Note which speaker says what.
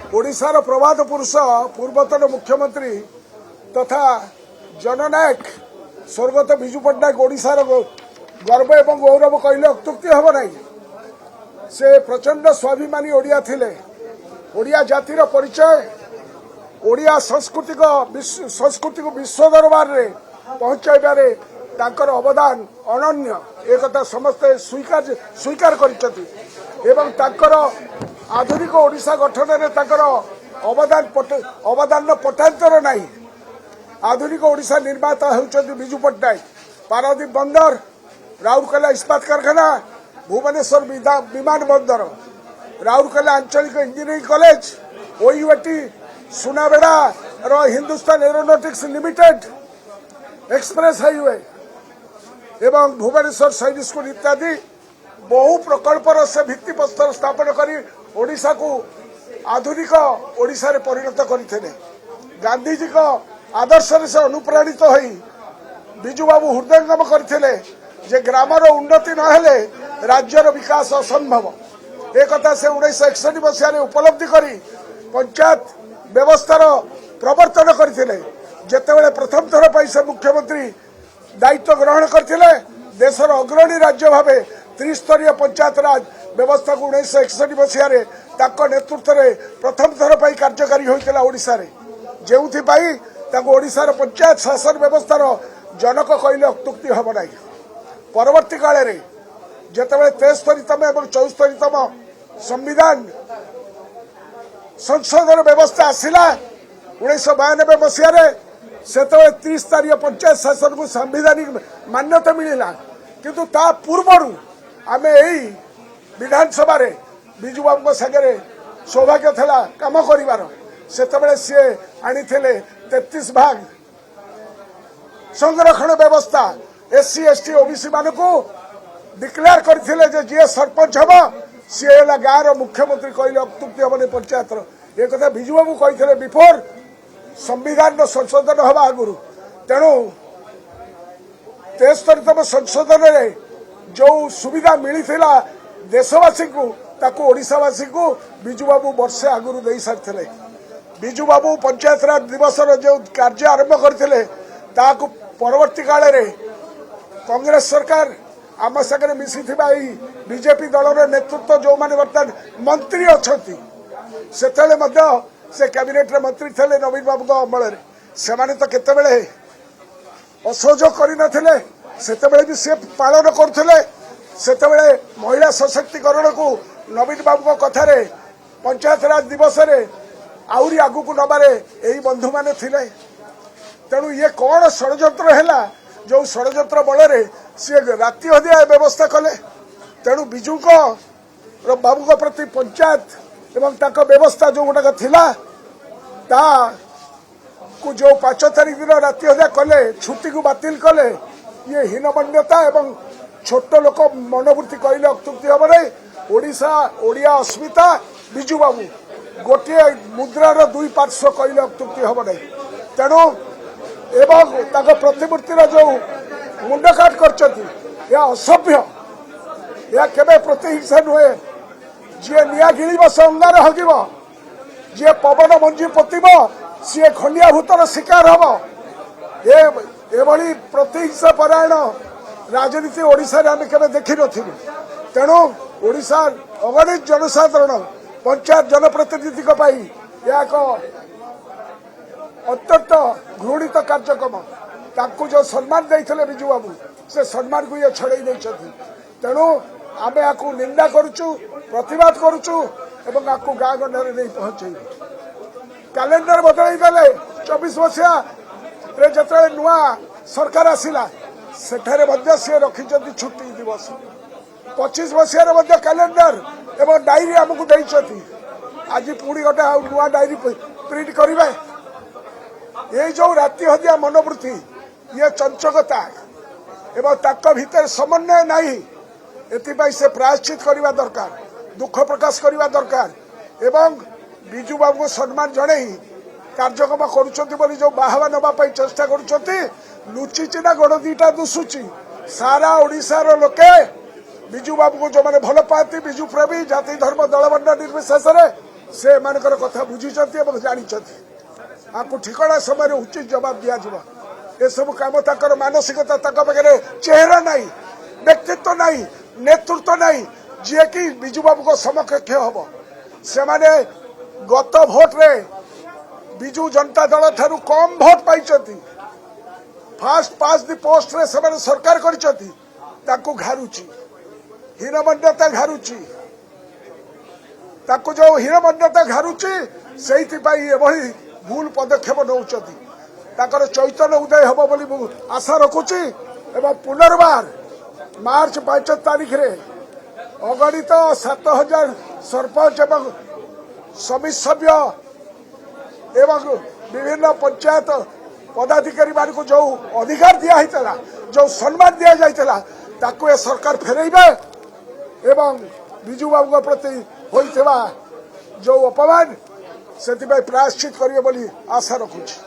Speaker 1: ओडिशार प्रभात पुरुष पूर्वतन मुख्यमंत्री तथा जननायक स्वर्गत विजु पट्टनायक ओडिशार गर्व एवं गौरव कहले अत्युक्ति हम ना। से प्रचंड स्वाभिमानी ओडिया थिले। ओडिया जातिर परिचय ओडिया संस्कृति को विश्व दरबार रे पहुंचाइबारे तांकर अवदान अनन्य एक समस्ते स्वीकार करिसथि एवं तांकर आधुनिक ओडिशा गठन रे तांकर अवदान पटांतर नाही। आधुनिक ओडिशा निर्माता होउछथि विजु पट्टनायक। पारादीप बंदर, राउरकेला इस्पात कारखाना, भुवनेश्वर विमान बंदर, राउरकेला आंचलिक engineering college, OUAT, Sunabeda Hindustan aeronautics limited, express highway एवं भुवनेश्वर साइंस स्कूल इत्यादि बहु प्रकल्पर से भित्तिप्रस्तर स्थापन करी ओडिशा को आधुनिक ओडिशा रे परिणत करथिले। गांधीजी को आदर्श से अनुप्राणित होई विजु बाबू हृदयंगम करथिले जे ग्रामर उन्नति न हेले राज्यर विकास असंभव। एक कथा से 1961 मसीह उपलब्धि करी पंचायत व्यवस्थार प्रवर्तन करथिले। जेतेबेले प्रथम थर पर से मुख्यमंत्री दायित्व ग्रहण करथिले देशर अग्रणी राज्य भावे त्रिस्तरीय पंचायत राज व्यवस्था को 1961 मसीह नेतृत्व में प्रथम थर पर कार्यकारी होता ओडिशा रे। जेउथि पाई ताको ओडिशार पंचायत शासन व्यवस्थार जनक कहले अत्युक्ति हम ना। परवर्ती काल रे जेतेबेले 73तम एवं 74तम संविधान संशोधन व्यवस्था आसिला 1992 मसीह से त्रिस्तरीय पंचायत शासन को संवैधानिक मान्यता मिलला। किंतु ता पूर्व आमे एई विधानसभा रे विजु बाबू सागरे सौभाग्य थला काम करिवार। सेतबेले सी आनिथिले 33 भाग संरक्षण व्यवस्था एससी एसटी ओबीसी मानकू डिक्लेयर करथिले जे जे सरपंच हबो सी होला गाँव मुख्यमंत्री कहले अत्युक्ति हम पंचायत एक कथा विजु बाबू कहते बिफोर संविधान संशोधन हवा आगुरी। तेणु 73तम संशोधन रे जो सुविधा मिलता देशवासी को ताकू ओडिशावासी को विजु बाबू वर्षे आगुरी दे सारी। विजु बाबू पंचायत राज दिवस जो कार्य आरंभ करते परवर्ती काल रे कांग्रेस सरकार आम सागर मिसी बीजेपी दलर नेतृत्व जो माने बर्तमान मंत्री अच्छा से कैबिनेट रे मंत्री थे नवीन बाबू अमल से तो केतेबेले असहयोग करनथिले सेतेबेले भी से पालन करथिले। सेतेबेले महिला सशक्तिकरण को नवीन बाबू कथारे पंचायत राज दिवस रे आउरी आगु को नबारे एही बंधु माने थिले। तेणु ये कौन षड्यंत्र हैला जो षड्यंत्र बल रे सी राति हदिया व्यवस्था कले। तेणु विजु को बाबू प्रति पंचायत एवं ताको व्यवस्था जो गुटाक थिला ता को जो 5 तारीख दिन राति हदिया कले छुट्टी को बातिल कले ये हीनमान्यता एवं छोट लोक मनोवृत्ति कहले अत्युक्ति हम नहीं। ओडिशा ओडिया अस्मिता विजु बाबू गोटे मुद्रार दुई पार्श्व कहले अत्युक्ति हम नहीं। तेणु एवं ताको प्रतिमूर्तिर जो मुंडकाट करछथि या असभ्य या केबे प्रतिहिंसा नुहे। जी निया गिड़ब से अंगार हगिब, जी पवन मंजी पोतब सी खंडिया भूतर शिकार हम। एभली प्रतिहिंसा परायण राजनीति ओडिशा रे आमे केबे देखि नथिलु। तेणु ओडिशा अगणित जनसाधारण पंचायत जनप्रतिनिधि एक अत्यंत घृणित कार्यक्रम ताकू जो सम्मान देइथिले विजु बाबू से सम्मान को ये छड़े देइछथि। तेणु आमे आकु निंदा करूचु, प्रतिवाद करूचु एवं आकु गाँ गंडे नहीं पहुंचे। कैलेंडर बदल देले 24 मसीहा जो नुआ सरकार आसिला सेठारे मध्य सी रखिछथि छुट्टी दिवस। 25 मसीहार कैलेंडर एवं डायरी आमको देइछथि। आज पुणी गोटे नुआ डायरी प्रिंट करिवे। ये जो राति हदिया मनोवृत्ति ये चंचकता एवं ताक भीतर समन्वय नहीं एथिपाई से प्रायश्चित करने दरकार, दुख प्रकाश करने दरकार एवं विजु बाबू को सम्मान जणे कार्यक्रम करुँच जो बाहवा नवाई चेष्टा करुँच लुचिना गोड़ दीटा दुसुची। सारा ओडिशार लोके विजु बाबू को जो मैंने भल पाती विजु प्रेमी जाति धर्म दलबंध निर्विशेष से एमानकर कथा बुझिछन्ति एवं जानिछन्ति आपको ठिकଣା समय उचित जवाब दिया जिवो ए सब काम ताकर मानसिकता ताक पाखे चेहरा नहीं व्यक्तित्व नहीं नेतृत्व नहीं जी कि बिजू बाबू को समकक्ष हम से गत भोट रे बिजू जनता दल ठारू कम भोट पाई फास्ट पास दि पोस्ट रे से सरकार कर घारुची हीनमन्यता घारुची जो हीनमन्यता घारुची से भूल पदक्षेप नौकर चैतन्य उदय हम बोली आशा रखुची एवं पुनर्बार मार्च 5 तारीख रे अगणित 7000 सरपंच एवं समिति सभ्य एवं विभिन्न पंचायत पदाधिकारी मान को जो अधिकार दिया होता जो सम्मान दि जाता ताकू ए सरकार फेरइबे एवं बिजू बाबू प्रति होइथिबा जो अपमान से प्रायश्चित करिए बोली आशा रखुची।